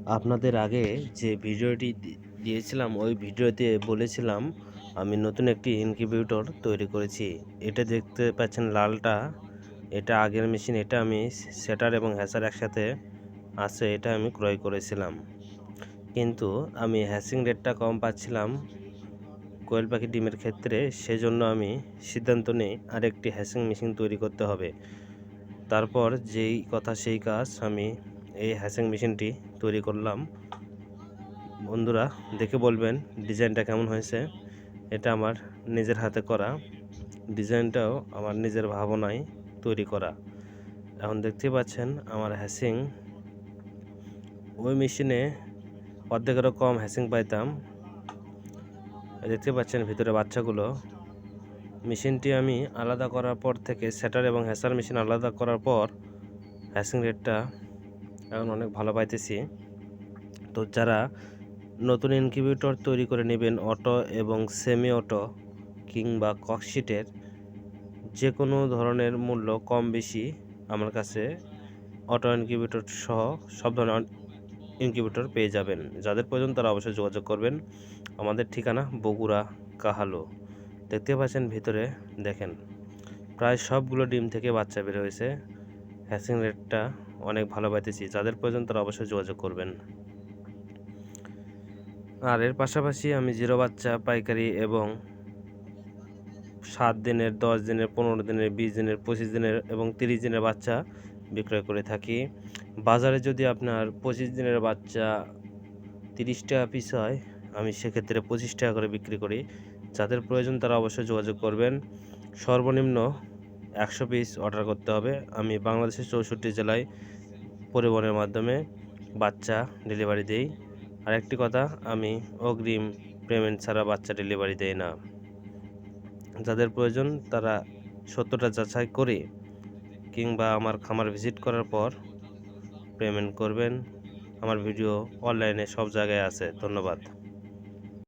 আপনাদের আগে যে ভিডিওটি দিয়েছিলাম ওই ভিডিওতে বলেছিলাম আমি নতুন একটি ইনকিউবেটর তৈরি করেছি। এটা দেখতে পাচ্ছেন লালটা, এটা আগের মেশিন। এটা আমি সেটার এবং হ্যাচার একসাথে আছে, এটা আমি ক্রয় করেছিলাম। কিন্তু আমি হ্যাচিং রেটটা কম পাচ্ছিলাম কোয়েল পাখি ডিমের ক্ষেত্রে, সেজন্য আমি সিদ্ধান্ত নিই আরেকটি হ্যাচিং মেশিন তৈরি করতে হবে। তারপর যেই কথা সেই কাজ, আমি এই হ্যাচিং মেশিনটি তৈরি করলাম। বন্ধুরা দেখে বলবেন ডিজাইনটা কেমন হয়েছে। এটা আমার নিজের হাতে করা, ডিজাইনটাও আমার নিজের ভাবনায় তৈরি করা। এখন দেখতে পাচ্ছেন আমার হ্যাচিং, ওই মেশিনে অর্ধেকেরও কম হ্যাচিং পাইতাম। দেখতে পাচ্ছেন ভিতরে বাচ্চাগুলো। মেশিনটি আমি আলাদা করার পর থেকে, সেটার এবং হ্যাচার মেশিন আলাদা করার পর হ্যাচিং রেটটা এখন অনেক ভালো পাইতেছি। তো যারা নতুন ইনকিউবেটর তৈরি করে নেবেন, অটো এবং সেমি অটো কিংবা ককশিটের, যে কোনো ধরনের মূল্য কম বেশি আমার কাছে অটো ইনকিউবেটর সহ সব ধরনের ইনকিউবেটর পেয়ে যাবেন। যাদের প্রয়োজন তারা অবশ্যই যোগাযোগ করবেন। আমাদের ঠিকানা বগুড়া কাহালু। দেখতে পাচ্ছেন ভিতরে, দেখেন প্রায় সবগুলো ডিম থেকে বাচ্চা বের হয়েছে। হ্যাচিং রেটটা অনেক ভালো পাইতেছি। যাদের প্রয়োজন তারা অবশ্যই যোগাযোগ করবেন। আর এর পাশাপাশি আমি জিরো বাচ্চা পাইকারি এবং 7 দিনের, 10 দিনের, 15 দিনের, 20 দিনের, 25 দিনের এবং 30 দিনের বাচ্চা বিক্রয় করে থাকি। বাজারে যদি আপনার 25 দিনের বাচ্চা 30 টাকা পিস হয়, আমি সেক্ষেত্রে 25 টাকা করে বিক্রি করি। যাদের প্রয়োজন তারা অবশ্যই যোগাযোগ করবেন। সর্বনিম্ন 100 পিস অর্ডার করতে হবে। আমি বাংলাদেশের 64 জেলায় পরিবহনের মাধ্যমে বাচ্চা ডেলিভারি দেই। আরেকটি কথা, আমি অগ্রিম পেমেন্ট ছাড়া বাচ্চা ডেলিভারি দেই না। যাদের প্রয়োজন তারা সত্যটা যাচাই করে কিংবা আমার খামার ভিজিট করার পর পেমেন্ট করবেন। আমার ভিডিও অনলাইনে সব জায়গায় আছে। ধন্যবাদ।